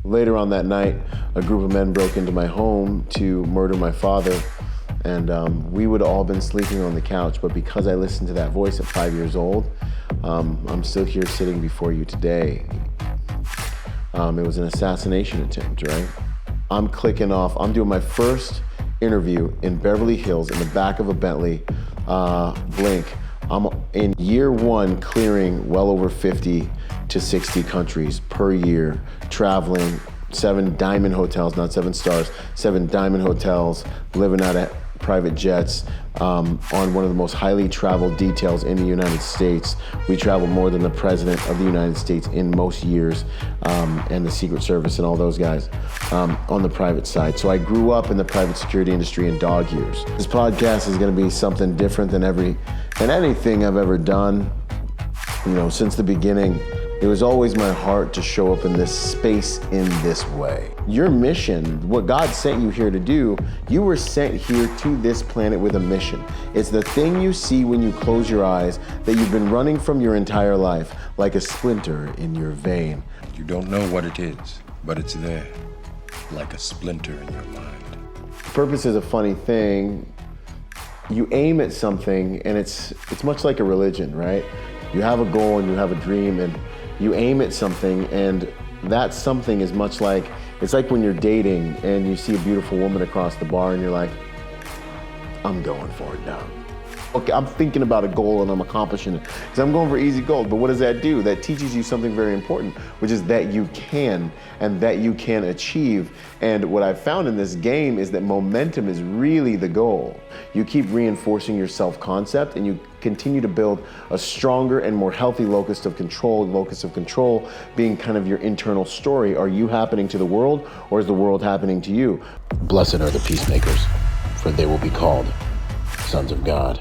Later on that night, a group of men broke into my home to murder my father. And we would have all been sleeping on the couch, but because I listened to that voice at 5 years old, I'm still here sitting before you today. It was an assassination attempt, right? I'm clicking off. I'm doing my first interview in Beverly Hills in the back of a Bentley Blink. I'm in year one clearing well over 50 to 60 countries per year, traveling 7 diamond hotels, not 7 stars, 7 diamond hotels, living out of private jets on one of the most highly traveled details in the United States. We travel more than the President of the United States in most years, and the Secret Service and all those guys on the private side. So I grew up in the private security industry in dog years. This podcast is gonna be something different than anything I've ever done. You know, since the beginning, it was always my heart to show up in this space in this way. Your mission, what God sent you here to do, you were sent here to this planet with a mission. It's the thing you see when you close your eyes that you've been running from your entire life, like a splinter in your vein. You don't know what it is, but it's there, like a splinter in your mind. Purpose is a funny thing. You aim at something, and it's much like a religion, right? You have a goal and you have a dream, and you aim at something, and that something is much like, it's like when you're dating and you see a beautiful woman across the bar and you're like, I'm going for it now. Okay, I'm thinking about a goal and I'm accomplishing it because I'm going for easy goals. But what does that do? That teaches you something very important, which is that you can and that you can achieve. And what I've found in this game is that momentum is really the goal. You keep reinforcing your self-concept and you continue to build a stronger and more healthy locus of control being kind of your internal story. Are you happening to the world, or is the world happening to you? Blessed are the peacemakers, for they will be called sons of God.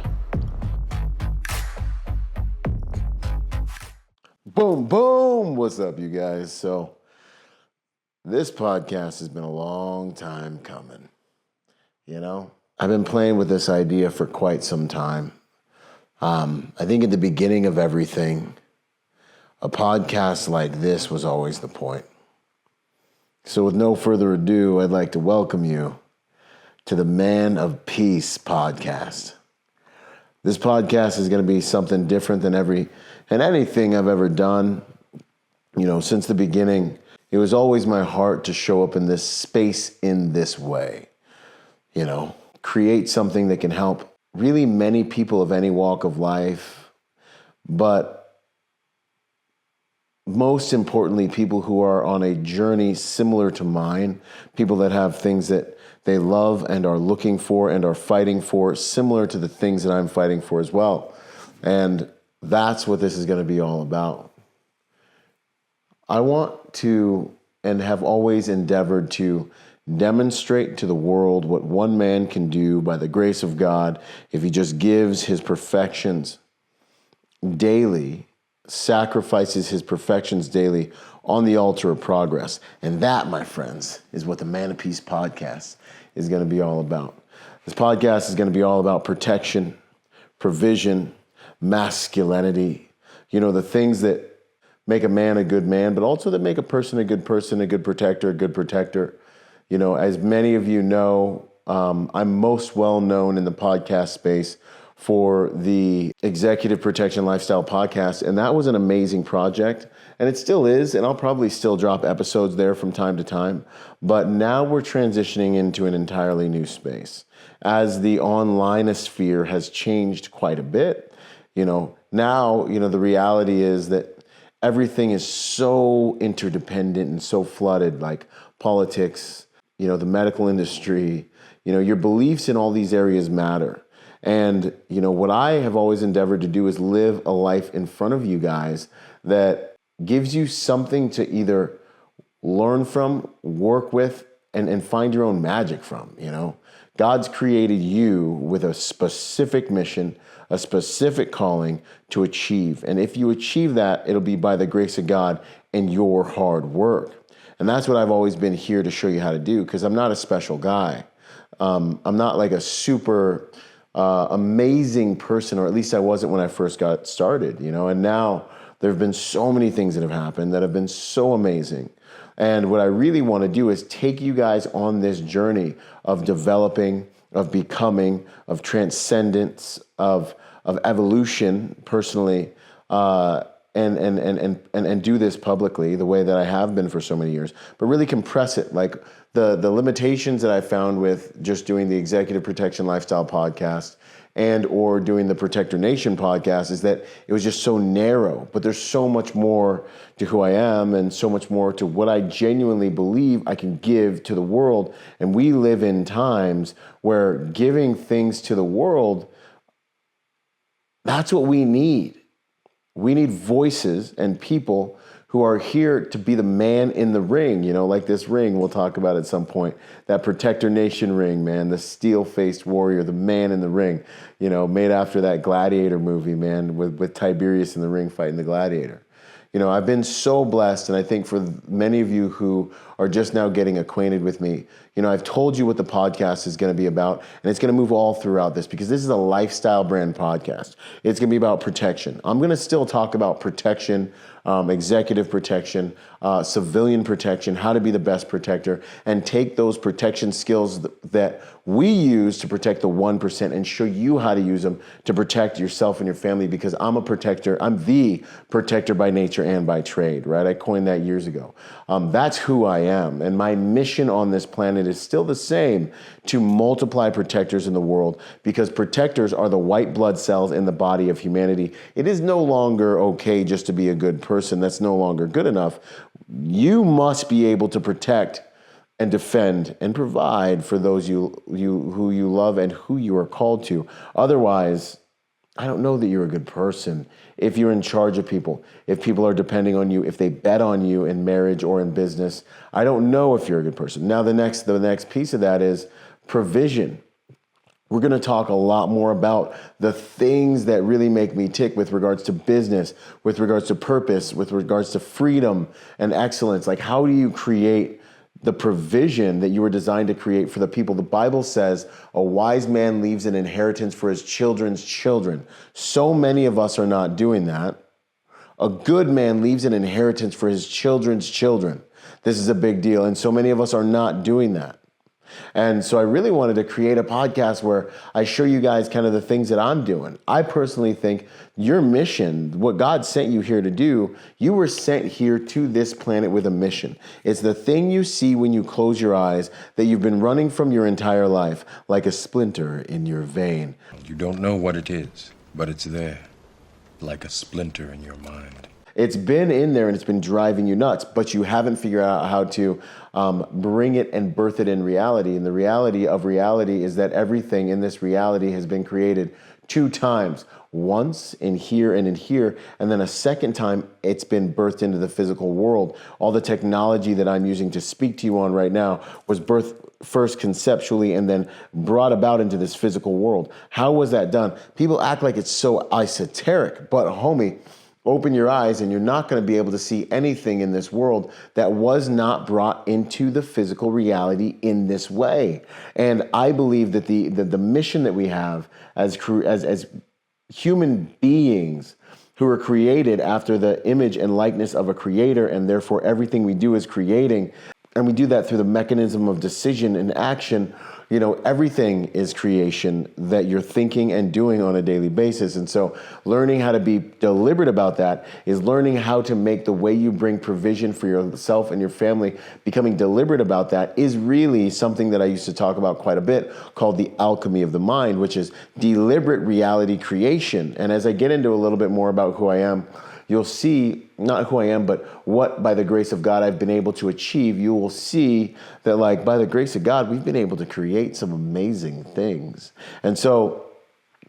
Boom, boom. What's up, you guys? So this podcast has been a long time coming. You know, I've been playing with this idea for quite some time. I think at the beginning of everything, a podcast like this was always the point. So with no further ado, I'd like to welcome you to the Man of Peace podcast. This podcast is going to be something different than anything I've ever done. You know, since the beginning, it was always my heart to show up in this space in this way. You know, create something that can help really many people of any walk of life, but most importantly, people who are on a journey similar to mine, people that have things that they love and are looking for and are fighting for, similar to the things that I'm fighting for as well. And that's what this is going to be all about. I want to, and have always endeavored to, demonstrate to the world what one man can do by the grace of God if he just gives his perfections daily, sacrifices his perfections daily on the altar of progress. And that, my friends, is what the Man of Peace podcast is going to be all about. This podcast is going to be all about protection, provision, masculinity, you know, the things that make a man a good man, but also that make a person, a good protector, a good protector. You know, as many of you know, I'm most well known in the podcast space for the Executive Protection Lifestyle podcast, and that was an amazing project, and it still is, and I'll probably still drop episodes there from time to time, but now we're transitioning into an entirely new space. As the online sphere has changed quite a bit, you know, now, you know, the reality is that everything is so interdependent and so flooded, like politics, you know, the medical industry, you know, your beliefs in all these areas matter. And, you know, what I have always endeavored to do is live a life in front of you guys that gives you something to either learn from, work with, and find your own magic from, you know. God's created you with a specific mission, a specific calling to achieve. And if you achieve that, it'll be by the grace of God and your hard work. And that's what I've always been here to show you how to do, because I'm not a special guy. I'm not like a super amazing person, or at least I wasn't when I first got started, you know. And now there have been so many things that have happened that have been so amazing. And what I really want to do is take you guys on this journey of developing, of becoming, of transcendence, of evolution personally, and do this publicly the way that I have been for so many years, but really compress it. Like the limitations that I found with just doing the Executive Protection Lifestyle podcast and or doing the Protector Nation podcast is that it was just so narrow, but there's so much more to who I am and so much more to what I genuinely believe I can give to the world. And we live in times where giving things to the world, that's what we need. We need voices and people who are here to be the man in the ring, like this ring we'll talk about at some point, that Protector Nation ring, man, the steel-faced warrior, the man in the ring, made after that Gladiator movie, man, with Tiberius in the ring fighting the gladiator. I've been so blessed, and I think for many of you who are just now getting acquainted with me, I've told you what the podcast is going to be about, and it's going to move all throughout this because this is a lifestyle brand podcast. It's going to be about protection. I'm going to still talk about protection, executive protection, civilian protection, how to be the best protector, and take those protection skills that we use to protect the 1% and show you how to use them to protect yourself and your family, because I'm a protector. I'm the protector by nature and by trade, right? I coined that years ago. That's who I am. And my mission on this planet is still the same: to multiply protectors in the world, because protectors are the white blood cells in the body of humanity. It is no longer okay just to be a good person. That's no longer good enough. You must be able to protect and defend and provide for those who you love and who you are called to. Otherwise, I don't know that you're a good person. If you're in charge of people, if people are depending on you, if they bet on you in marriage or in business, I don't know if you're a good person. Now, the next piece of that is provision. We're going to talk a lot more about the things that really make me tick with regards to business, with regards to purpose, with regards to freedom and excellence. Like, how do you create the provision that you were designed to create for the people? The Bible says a wise man leaves an inheritance for his children's children. So many of us are not doing that. A good man leaves an inheritance for his children's children. This is a big deal, and so many of us are not doing that. And so I really wanted to create a podcast where I show you guys kind of the things that I'm doing. I personally think your mission, what God sent you here to do, you were sent here to this planet with a mission. It's the thing you see when you close your eyes that you've been running from your entire life, like a splinter in your vein. You don't know what it is, but it's there, like a splinter in your mind. It's been in there and it's been driving you nuts, but you haven't figured out how to bring it and birth it in reality. And the reality of reality is that everything in this reality has been created 2 times. Once in here, and then a second time it's been birthed into the physical world. All the technology that I'm using to speak to you on right now was birthed first conceptually and then brought about into this physical world. How was that done? People act like it's so esoteric, but homie, open your eyes and you're not going to be able to see anything in this world that was not brought into the physical reality in this way. And I believe that the mission that we have as human beings who are created after the image and likeness of a creator, and therefore everything we do is creating, and we do that through the mechanism of decision and action. Everything is creation that you're thinking and doing on a daily basis. And so learning how to be deliberate about that is learning how to make the way you bring provision for yourself and your family. Becoming deliberate about that is really something that I used to talk about quite a bit, called the alchemy of the mind, which is deliberate reality creation. And as I get into a little bit more about who I am, you'll see not who I am, but what by the grace of God I've been able to achieve. You will see that, like, by the grace of God, we've been able to create some amazing things. And so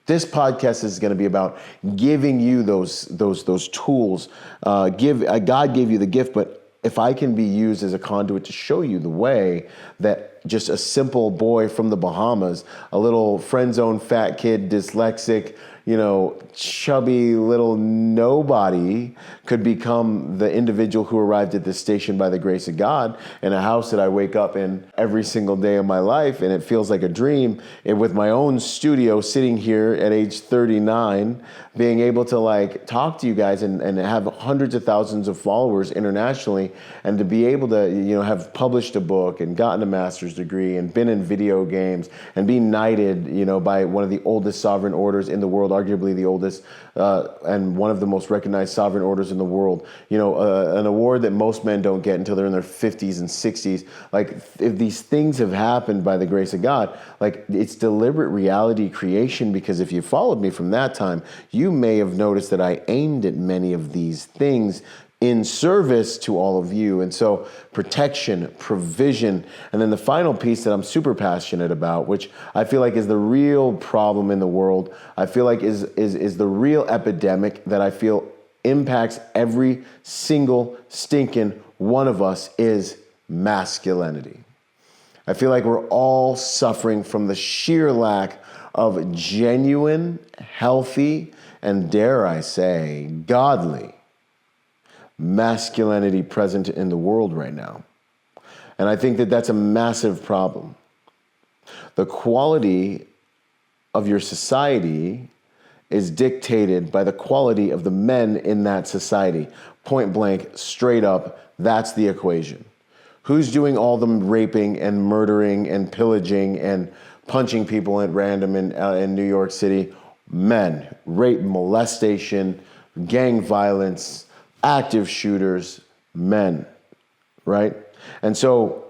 this podcast is going to be about giving you those tools. God gave you the gift, but if I can be used as a conduit to show you the way that just a simple boy from the Bahamas, a little friend zone fat kid, dyslexic, chubby little nobody could become the individual who arrived at this station by the grace of God in a house that I wake up in every single day of my life, and it feels like a dream. And with my own studio, sitting here at age 39, being able to talk to you guys and have hundreds of thousands of followers internationally, and to be able to have published a book and gotten a master's degree and been in video games and be knighted by one of the oldest sovereign orders in the world, arguably the oldest and one of the most recognized sovereign orders in the world. An award that most men don't get until they're in their 50s and 60s. If these things have happened by the grace of God, it's deliberate reality creation, because if you followed me from that time, you may have noticed that I aimed at many of these things in service to all of you. And so protection, provision, and then the final piece that I'm super passionate about, which I feel like is the real problem in the world, I feel like is the real epidemic that I feel impacts every single stinking one of us, is masculinity. I feel like we're all suffering from the sheer lack of genuine, healthy, and dare I say, godly masculinity present in the world right now. And I think that that's a massive problem. The quality of your society is dictated by the quality of the men in that society. Point blank, straight up, that's the equation. Who's doing all the raping and murdering and pillaging and punching people at random in New York City? Men. Rape, molestation, gang violence, active shooters, men, right? And so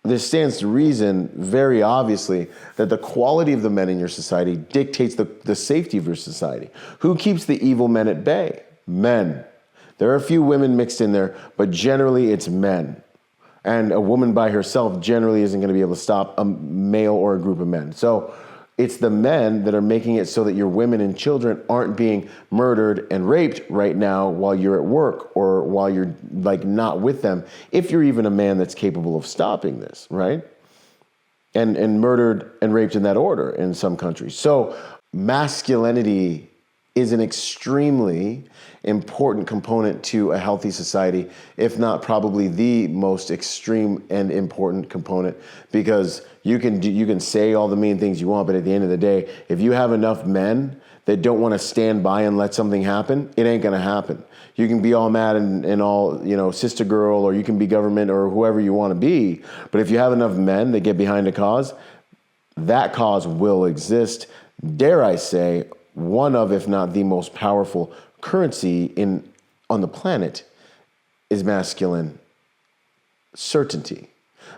this stands to reason, very obviously, that the quality of the men in your society dictates the safety of your society. Who keeps the evil men at bay? Men. There are a few women mixed in there, but generally it's men. And a woman by herself generally isn't going to be able to stop a male or a group of men. So it's the men that are making it so that your women and children aren't being murdered and raped right now while you're at work or while you're not with them, if you're even a man that's capable of stopping this, right? And murdered and raped in that order in some countries. So masculinity is an extremely important component to a healthy society, if not probably the most extreme and important component, because you can say all the mean things you want, but at the end of the day, if you have enough men that don't want to stand by and let something happen, it ain't going to happen. You can be all mad and all, sister girl, or you can be government or whoever you want to be, but if you have enough men that get behind a cause, that cause will exist. Dare I say, one of, if not the most powerful currency on the planet is masculine certainty.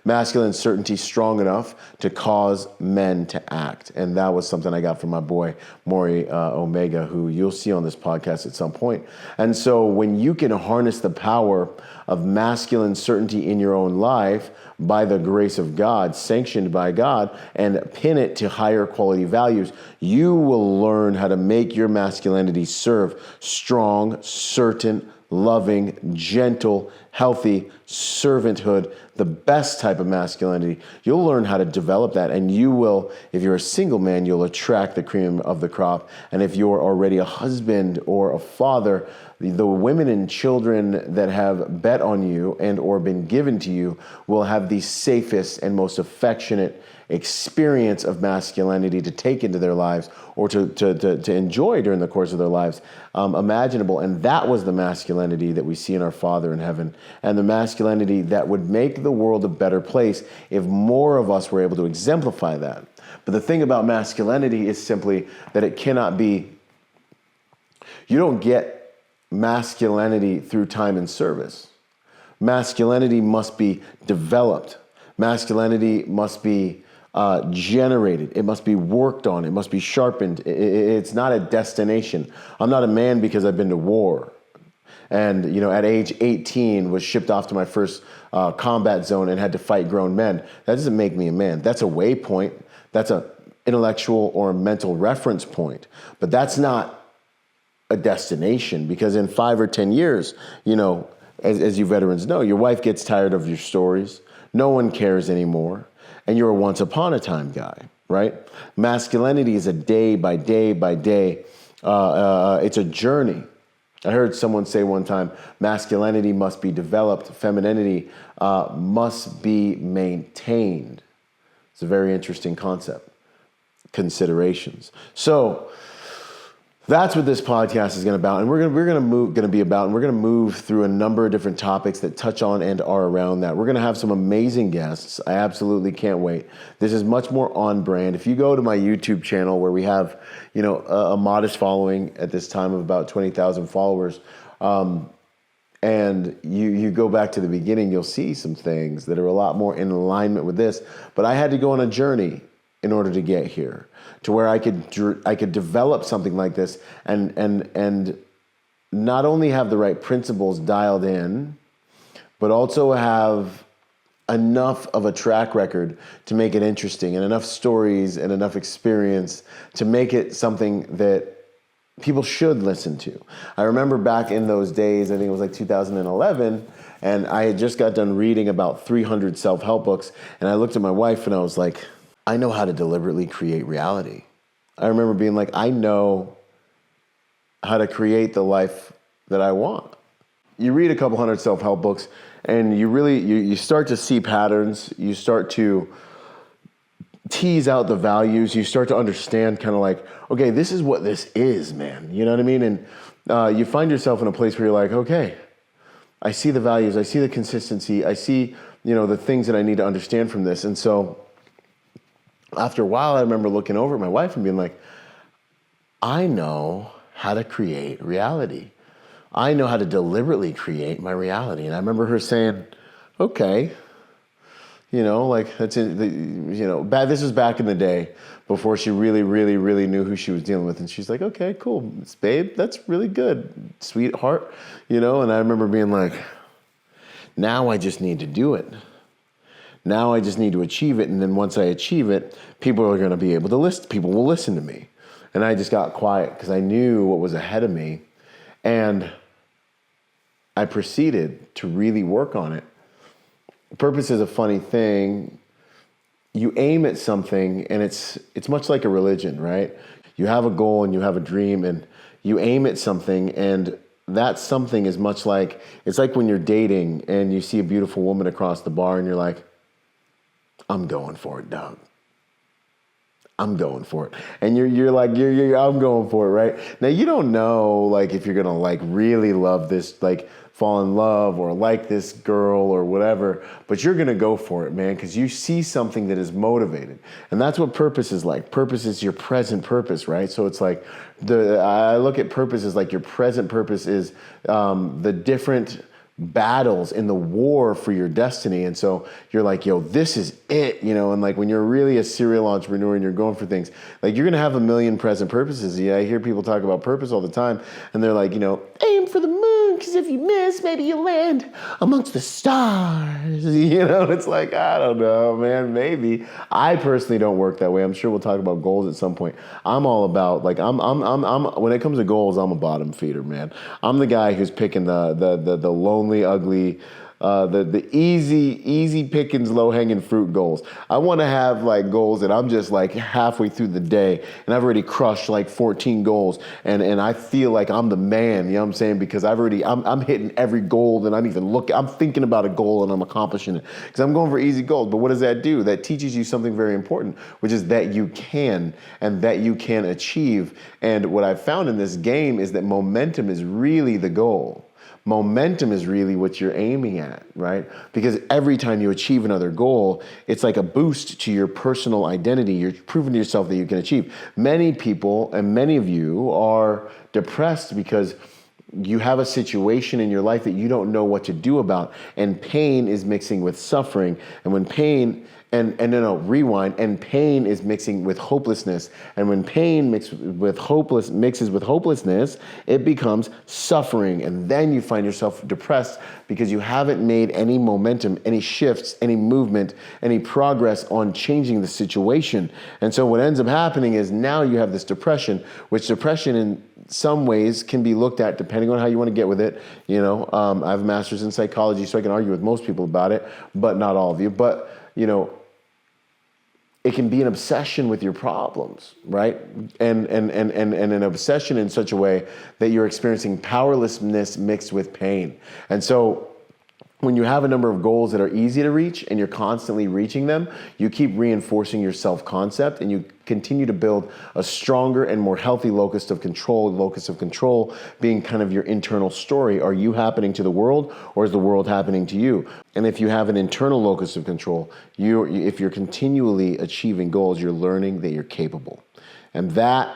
Masculine certainty strong enough to cause men to act. And that was something I got from my boy, Maury Omega, who you'll see on this podcast at some point. And so when you can harness the power of masculine certainty in your own life by the grace of God, sanctioned by God, and pin it to higher quality values, you will learn how to make your masculinity serve strong, certain, loving, gentle, healthy servanthood, the best type of masculinity. You'll learn how to develop that, and you will, if you're a single man, you'll attract the cream of the crop. And if you're already a husband or a father, the women and children that have bet on you and or been given to you will have the safest and most affectionate experience of masculinity to take into their lives or to enjoy during the course of their lives imaginable. And that was the masculinity that we see in our Father in heaven, and the masculinity that would make the world a better place if more of us were able to exemplify that. But the thing about masculinity is simply that it cannot be, you don't get masculinity through time and service. Masculinity must be developed. Masculinity must be generated. It must be worked on. It must be sharpened. It's not a destination. I'm not a man because I've been to war. And, at age 18 was shipped off to my first combat zone and had to fight grown men. That doesn't make me a man. That's a waypoint. That's an intellectual or a mental reference point. But that's not a destination, because in 5 or 10 years, as you veterans know, your wife gets tired of your stories. No one cares anymore. And you're a once upon a time guy, right? Masculinity is a day by day by day. It's a journey. I heard someone say one time, masculinity must be developed, femininity must be maintained. It's a very interesting concept, considerations. So that's what this podcast is going to about, and we're going to be about, and we're going to move through a number of different topics that touch on and are around that. We're going to have some amazing guests. I absolutely can't wait. This is much more on brand. If you go to my YouTube channel, where we have, a modest following at this time of about 20,000 followers, and you go back to the beginning, you'll see some things that are a lot more in alignment with this. But I had to go on a journey in order to get here, to where I could develop something like this and not only have the right principles dialed in, but also have enough of a track record to make it interesting, and enough stories and enough experience to make it something that people should listen to. I remember back in those days, I think it was like 2011, and I had just got done reading about 300 self-help books, and I looked at my wife and I was like, I know how to deliberately create reality. I remember being like, I know how to create the life that I want. You read a couple hundred self-help books and you start to see patterns. You start to tease out the values. You start to understand kind of like, okay, this is what this is, man. You know what I mean? And you find yourself in a place where you're like, okay, I see the values. I see the consistency. I see, the things that I need to understand from this. And so after a while, I remember looking over at my wife and being like, I know how to create reality. I know how to deliberately create my reality. And I remember her saying, okay, that's it. This was back in the day before she really, really, really knew who she was dealing with. And she's like, okay, cool, babe, that's really good, sweetheart, And I remember being like, now I just need to do it. Now I just need to achieve it, and then once I achieve it, people are going to be able to listen. People will listen to me. And I just got quiet because I knew what was ahead of me, and I proceeded to really work on it. Purpose is a funny thing. You aim at something, and it's much like a religion, right? You have a goal and you have a dream, and you aim at something, and that something is much like, it's like when you're dating and you see a beautiful woman across the bar, and you're like, I'm going for it, dog. I'm going for it. And you're like, I'm going for it, right? Now, you don't know, like, if you're going to, like, really love this, like, fall in love or like this girl or whatever, but you're going to go for it, man, because you see something that is motivated. And that's what purpose is like. Purpose is your present purpose, right? So it's like, I look at purpose as like your present purpose is the different battles in the war for your destiny. And so you're like, yo, this is it, and like when you're really a serial entrepreneur and you're going for things, like you're going to have a million present purposes. Yeah, I hear people talk about purpose all the time, and they're like, aim for the moon, because if you miss, maybe you'll land amongst the stars. It's like, I don't know, man, maybe. I personally don't work that way. I'm sure we'll talk about goals at some point. I'm all about, like, I'm when it comes to goals, I'm a bottom feeder, man. I'm the guy who's picking the lonely, ugly, the easy pickings, low hanging fruit goals. I want to have like goals that I'm just like halfway through the day and I've already crushed like 14 goals and I feel like I'm the man, you know what I'm saying? Because I'm hitting every goal and I'm thinking about a goal and I'm accomplishing it because I'm going for easy goals. But what does that do? That teaches you something very important, which is that you can and that you can achieve. And what I've found in this game is that momentum is really the goal. Momentum is really what you're aiming at, right? Because every time you achieve another goal, it's like a boost to your personal identity. You're proving to yourself that you can achieve. Many people and many of you are depressed because you have a situation in your life that you don't know what to do about, and pain is mixing with suffering. And when pain rewind. And pain is mixing with hopelessness. And when pain mixes with hopelessness, it becomes suffering. And then you find yourself depressed because you haven't made any momentum, any shifts, any movement, any progress on changing the situation. And so what ends up happening is now you have this depression, which depression in some ways can be looked at depending on how you want to get with it. I have a master's in psychology, so I can argue with most people about it, but not all of you. But, it can be an obsession with your problems, right? And an obsession in such a way that you're experiencing powerlessness mixed with pain. And so when you have a number of goals that are easy to reach and you're constantly reaching them, you keep reinforcing your self-concept and you continue to build a stronger and more healthy locus of control being kind of your internal story. Are you happening to the world, or is the world happening to you? And if you have an internal locus of control, if you're continually achieving goals, you're learning that you're capable. And that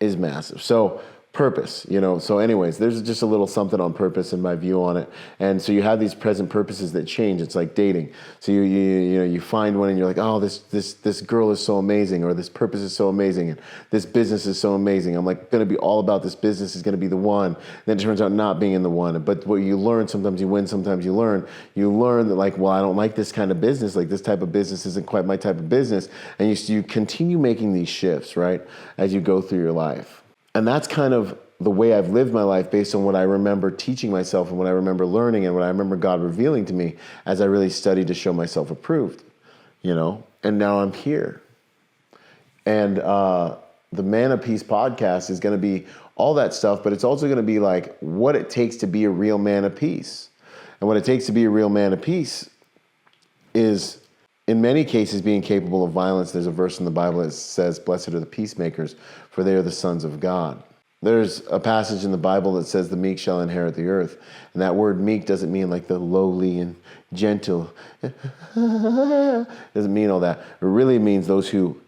is massive. So purpose, so anyways, there's just a little something on purpose and my view on it. And so you have these present purposes that change. It's like dating. So you find one and you're like, oh, this girl is so amazing, or this purpose is so amazing, and this business is so amazing. I'm like going to be all about this business, is going to be the one. And then it turns out not being in the one. But what you learn, sometimes you win, sometimes you learn that like, well, I don't like this kind of business. Like this type of business isn't quite my type of business. And you continue making these shifts, right, as you go through your life. And that's kind of the way I've lived my life based on what I remember teaching myself and what I remember learning and what I remember God revealing to me as I really studied to show myself approved, and now I'm here. And the Man of Peace podcast is going to be all that stuff, but it's also going to be like what it takes to be a real man of peace. And what it takes to be a real man of peace is, in many cases, being capable of violence. There's a verse in the Bible that says, blessed are the peacemakers, for they are the sons of God. There's a passage in the Bible that says the meek shall inherit the earth. And that word meek doesn't mean like the lowly and gentle. Doesn't mean all that. It really means those who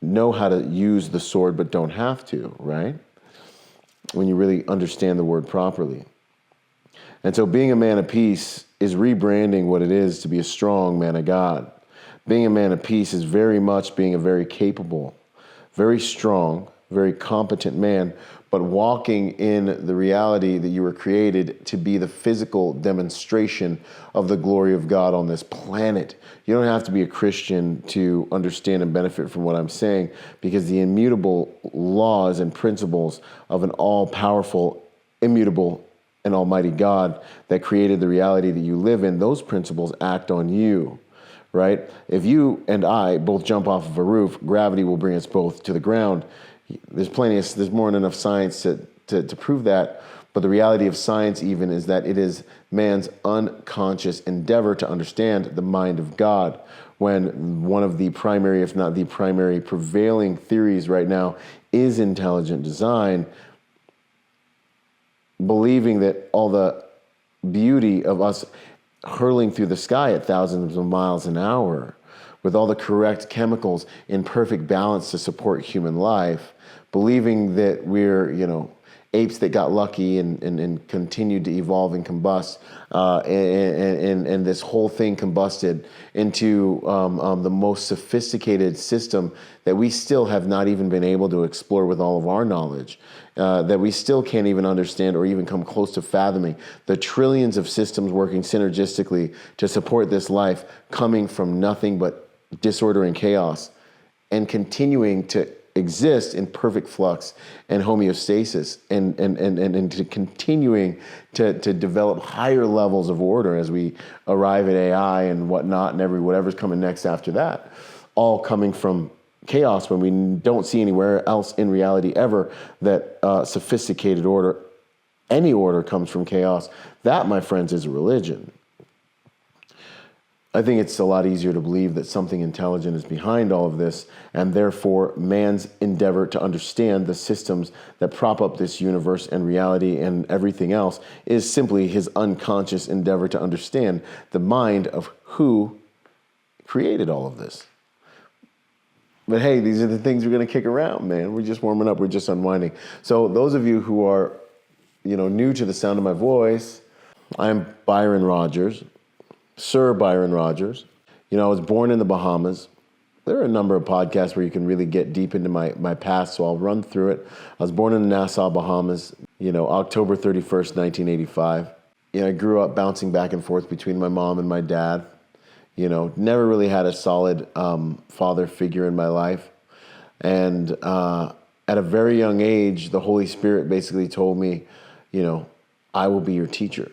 know how to use the sword but don't have to, right? When you really understand the word properly. And so being a man of peace is rebranding what it is to be a strong man of God. Being a man of peace is very much being a very capable, very strong, very competent man, but walking in the reality that you were created to be the physical demonstration of the glory of God on this planet. You don't have to be a Christian to understand and benefit from what I'm saying, because the immutable laws and principles of an all-powerful, immutable, and almighty God that created the reality that you live in, those principles act on you, right? If you and I both jump off of a roof, gravity will bring us both to the ground. There's more than enough science to prove that, but the reality of science even is that it is man's unconscious endeavor to understand the mind of God, when one of the primary, if not the primary, prevailing theories right now is intelligent design, believing that all the beauty of us hurling through the sky at thousands of miles an hour with all the correct chemicals in perfect balance to support human life, believing that we're, apes that got lucky and continued to evolve and combust, and this whole thing combusted into the most sophisticated system that we still have not even been able to explore with all of our knowledge, that we still can't even understand or even come close to fathoming. The trillions of systems working synergistically to support this life, coming from nothing but disorder and chaos, and continuing to exist in perfect flux and homeostasis, and to continuing to develop higher levels of order as we arrive at AI and whatnot, and whatever's coming next after that, all coming from chaos, when we don't see anywhere else in reality ever that sophisticated order, any order, comes from chaos. That, my friends, is a religion. I think it's a lot easier to believe that something intelligent is behind all of this, and therefore man's endeavor to understand the systems that prop up this universe and reality and everything else is simply his unconscious endeavor to understand the mind of who created all of this. But hey, these are the things we're going to kick around, man. We're just warming up. We're just unwinding. So those of you who are, new to the sound of my voice, I'm Byron Rodgers. Sir Byron Rodgers. I was born in the Bahamas. There are a number of podcasts where you can really get deep into my past, so I'll run through it. I was born in Nassau, Bahamas, October 31st, 1985. I grew up bouncing back and forth between my mom and my dad. Never really had a solid father figure in my life. And at a very young age, the Holy Spirit basically told me, I will be your teacher.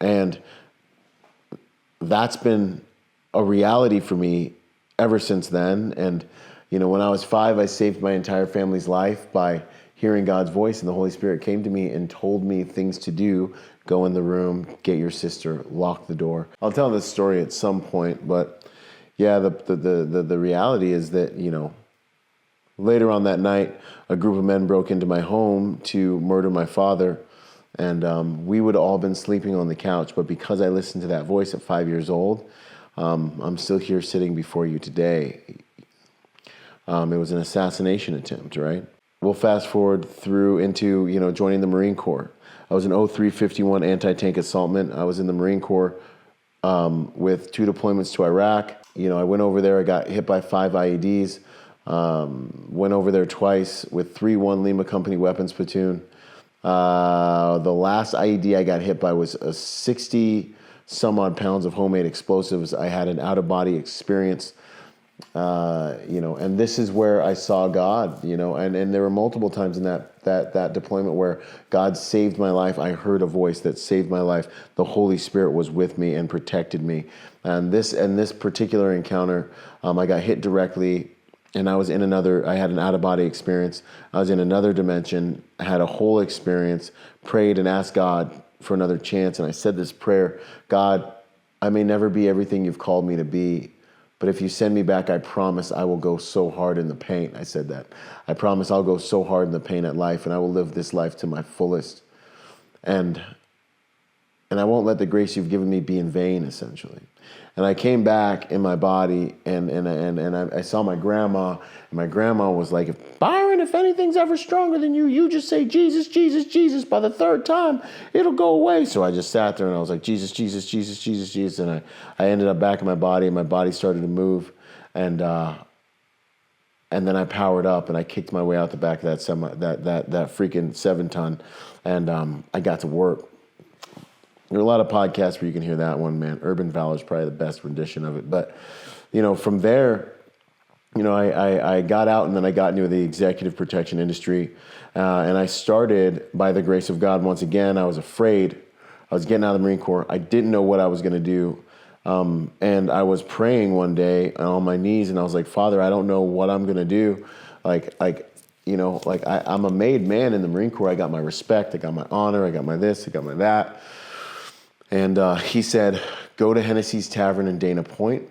And that's been a reality for me ever since then. And, when I was 5, I saved my entire family's life by hearing God's voice, and the Holy Spirit came to me and told me things to do. Go in the room, get your sister, lock the door. I'll tell this story at some point, but yeah, the reality is that, later on that night, a group of men broke into my home to murder my father, and we would all been sleeping on the couch, but because I listened to that voice at 5 years old, I'm still here sitting before you today. It was an assassination attempt, right? We'll fast forward through into, joining the Marine Corps. I was an 0351 anti-tank assaultman. I was in the Marine Corps with 2 deployments to Iraq. I went over there, I got hit by 5 IEDs, went over there twice with 3-1 Lima Company Weapons Platoon. The last IED I got hit by was a 60 some odd pounds of homemade explosives. I had an out-of-body experience. And this is where I saw God, and there were multiple times in that deployment where God saved my life. I heard a voice that saved my life. The Holy Spirit was with me and protected me. And this particular encounter, I got hit directly, and I had an out-of-body experience. I was in another dimension, had a whole experience, prayed and asked God for another chance. And I said this prayer: God, I may never be everything you've called me to be, but if you send me back, I promise I will go so hard in the paint. I said that. I promise I'll go so hard in the paint at life, and I will live this life to my fullest. And I won't let the grace you've given me be in vain, essentially. And I came back in my body, and I saw my grandma, and my grandma was like, Byron, if anything's ever stronger than you, you just say Jesus, Jesus, Jesus. By the 3rd time, it'll go away. So I just sat there, and I was like, Jesus, Jesus, Jesus, Jesus, Jesus. And I ended up back in my body, and my body started to move. And then I powered up, and I kicked my way out the back of that freaking 7-ton, and I got to work. There are a lot of podcasts where you can hear that one, man. Urban Valor is probably the best rendition of it. But, from there, I got out, and then I got into the executive protection industry. And I started, by the grace of God, once again. I was afraid. I was getting out of the Marine Corps. I didn't know what I was going to do. And I was praying one day on my knees, and I was like, Father, I don't know what I'm going to do. I'm a made man in the Marine Corps. I got my respect. I got my honor. I got my this. I got my that. And he said, go to Hennessy's Tavern in Dana Point.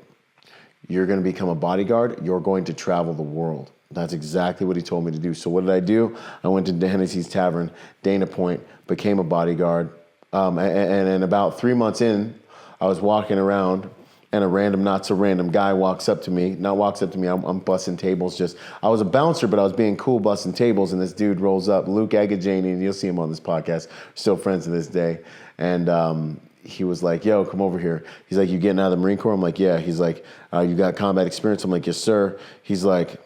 You're going to become a bodyguard. You're going to travel the world. That's exactly what he told me to do. So what did I do? I went to Hennessy's Tavern, Dana Point, became a bodyguard. And about 3 months in, I was walking around, and a random, not so random guy walks up to me. I'm busting tables. I was a bouncer, but I was being cool busting tables, and this dude rolls up, Luke Agajani, and you'll see him on this podcast. We're still friends to this day. And he was like, yo, come over here. He's like, you getting out of the Marine Corps? I'm like, yeah. He's like, you got combat experience? I'm like, yes, sir. He's like,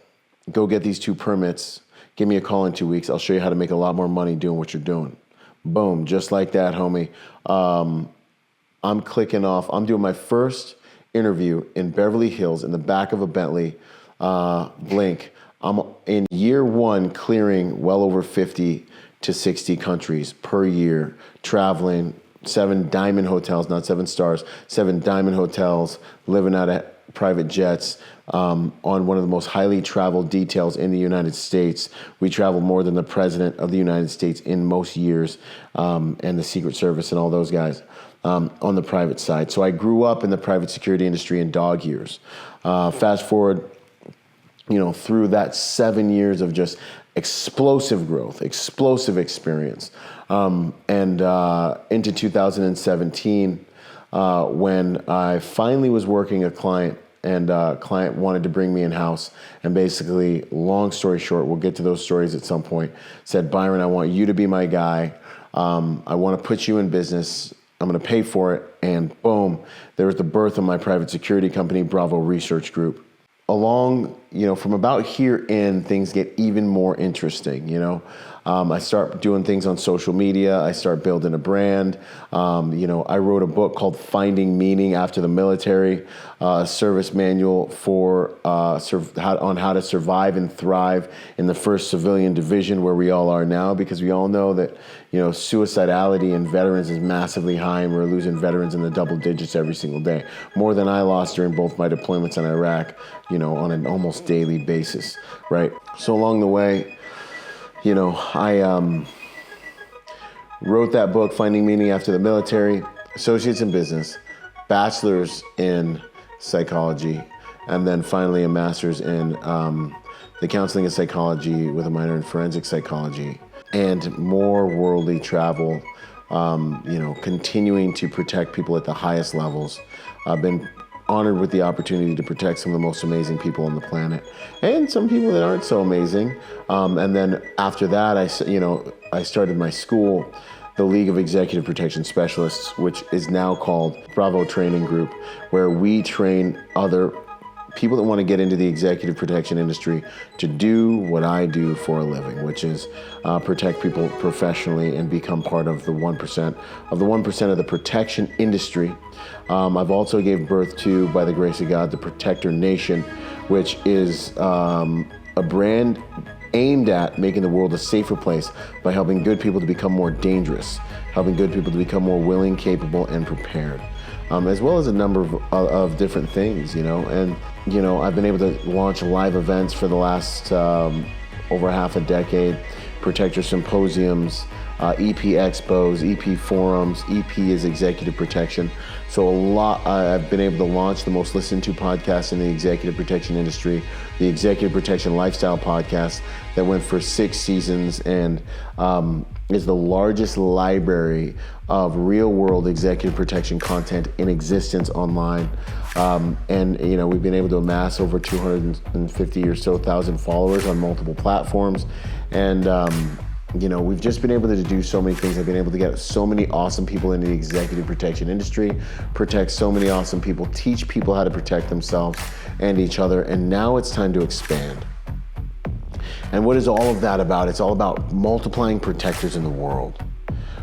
go get these 2 permits. Give me a call in 2 weeks. I'll show you how to make a lot more money doing what you're doing. Boom, just like that, homie. I'm clicking off. I'm doing my first interview in Beverly Hills in the back of a Bentley Blink. I'm in year 1 clearing well over 50 to 60 countries per year, traveling, 7 diamond hotels, not 7 stars, 7 diamond hotels, living out of private jets, on one of the most highly traveled details in the United States. We travel more than the President of the United States in most years, and the Secret Service and all those guys on the private side. So I grew up in the private security industry in dog years. Fast forward, through that 7 years of just explosive growth, explosive experience, and into 2017, when I finally was working a client, and a client wanted to bring me in-house, and basically, long story short, we'll get to those stories at some point, said, Byron, I want you to be my guy. I want to put you in business. I'm going to pay for it. And boom, there was the birth of my private security company, Bravo Research Group. Along, from about here in, things get even more interesting, I start doing things on social media. I start building a brand. I wrote a book called Finding Meaning After the Military, a service manual for on how to survive and thrive in the 1st Civilian Division, where we all are now, because we all know that, suicidality in veterans is massively high, and we're losing veterans in the double digits every single day. More than I lost during both my deployments in Iraq, on an almost daily basis, right? So along the way, I wrote that book, Finding Meaning After the Military, associates in business, bachelor's in psychology, and then finally a master's in the counseling and psychology with a minor in forensic psychology, and more worldly travel, continuing to protect people at the highest levels. I've been honored with the opportunity to protect some of the most amazing people on the planet, and some people that aren't so amazing. And then after that, I started my school, the League of Executive Protection Specialists, which is now called Bravo Training Group, where we train other people that want to get into the executive protection industry to do what I do for a living, which is protect people professionally and become part of the 1% of the protection industry. I've also gave birth to, by the grace of God, the Protector Nation, which is a brand aimed at making the world a safer place by helping good people to become more dangerous, helping good people to become more willing, capable, and prepared. As well as a number of different things, and, I've been able to launch live events for the last over half a decade, Protector Symposiums, EP Expos, EP Forums. EP is Executive Protection. So I've been able to launch the most listened to podcast in the executive protection industry, the Executive Protection Lifestyle Podcast, that went for 6 seasons and is the largest library of real-world executive protection content in existence online. And we've been able to amass over 250 or so thousand followers on multiple platforms. And we've just been able to do so many things. I've been able to get so many awesome people into the executive protection industry, protect so many awesome people, teach people how to protect themselves and each other. And now it's time to expand. And what is all of that about? It's all about multiplying protectors in the world,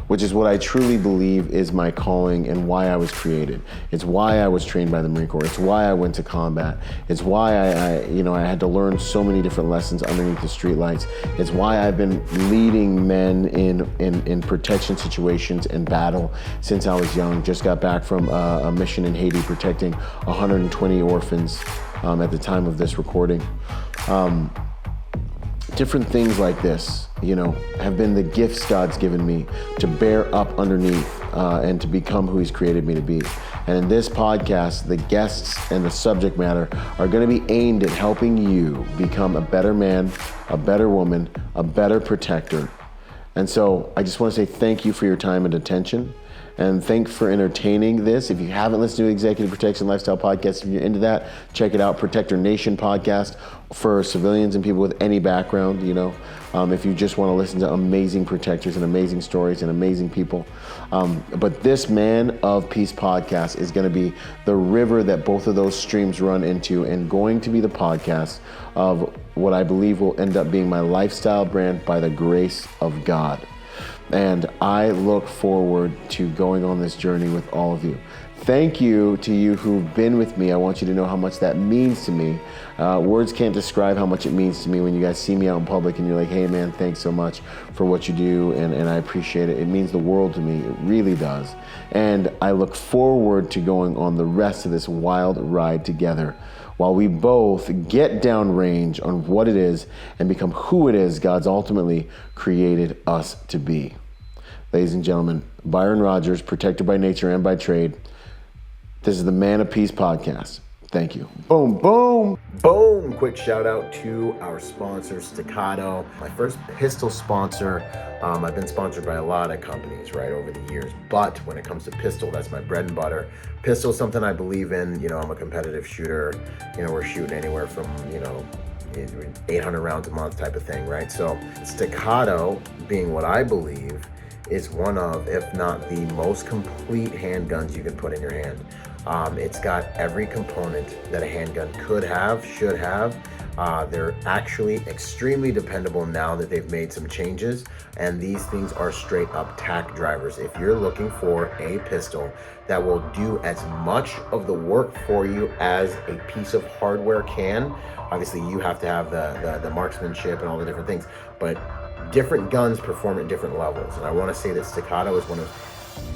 which is what I truly believe is my calling and why I was created. It's why I was trained by the Marine Corps. It's why I went to combat. It's why I had to learn so many different lessons underneath the streetlights. It's why I've been leading men in protection situations and battle since I was young. Just got back from a mission in Haiti protecting 120 orphans at the time of this recording. Different things like this, have been the gifts God's given me to bear up underneath and to become who He's created me to be. And in this podcast, the guests and the subject matter are going to be aimed at helping you become a better man, a better woman, a better protector. And so I just want to say thank you for your time and attention. And thanks for entertaining this. If you haven't listened to Executive Protection Lifestyle Podcast, if you're into that, check it out. Protector Nation Podcast for civilians and people with any background, if you just want to listen to amazing protectors and amazing stories and amazing people. But this Man of Peace podcast is going to be the river that both of those streams run into, and going to be the podcast of what I believe will end up being my lifestyle brand by the grace of God. And I look forward to going on this journey with all of you. Thank you to you who've been with me. I want you to know how much that means to me. Words can't describe how much it means to me when you guys see me out in public and you're like, hey man, thanks so much for what you do, and I appreciate it. It means the world to me. It really does. And I look forward to going on the rest of this wild ride together, while we both get downrange on what it is and become who it is God's ultimately created us to be. Ladies and gentlemen, Byron Rodgers, protector by nature and by trade. This is the Man of Peace podcast. Thank you. Boom, boom, boom. Quick shout out to our sponsor, Staccato. My first pistol sponsor. I've been sponsored by a lot of companies, right, over the years. But when it comes to pistol, that's my bread and butter. Pistol is something I believe in. I'm a competitive shooter. We're shooting anywhere from, 800 rounds a month type of thing, right? So Staccato, being what I believe, is one of, if not the most complete handguns you can put in your hand. It's got every component that a handgun could have, should have, They're actually extremely dependable now that they've made some changes, and these things are straight up tack drivers. If you're looking for a pistol that will do as much of the work for you as a piece of hardware can, obviously you have to have the marksmanship and all the different things, but different guns perform at different levels. And I want to say that Staccato is one of,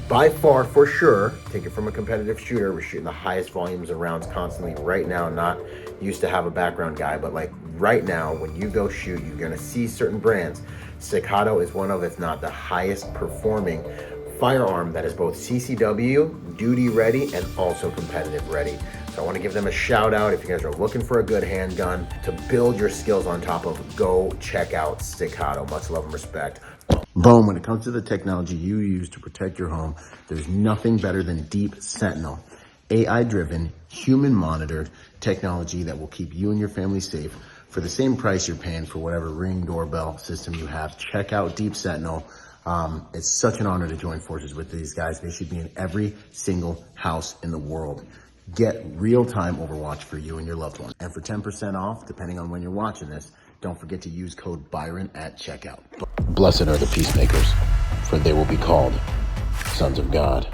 by far, for sure, take it from a competitive shooter, we're shooting the highest volumes of rounds constantly right now. Not used to have a background guy, but like right now, when you go shoot, you're gonna see certain brands. Staccato is one of, if not the highest performing firearm that is both CCW, duty ready, and also competitive ready. So I want to give them a shout out. If you guys are looking for a good handgun to build your skills on top of, go check out Staccato. Much love and respect. Boom, when it comes to the technology you use to protect your home, there's nothing better than Deep Sentinel. AI-driven, human-monitored technology that will keep you and your family safe for the same price you're paying for whatever Ring doorbell system you have. Check out Deep Sentinel. It's such an honor to join forces with these guys. They should be in every single house in the world. Get real-time Overwatch for you and your loved one. And for 10% off, depending on when you're watching this, don't forget to use code Byron at checkout. Blessed are the peacemakers, for they will be called sons of God.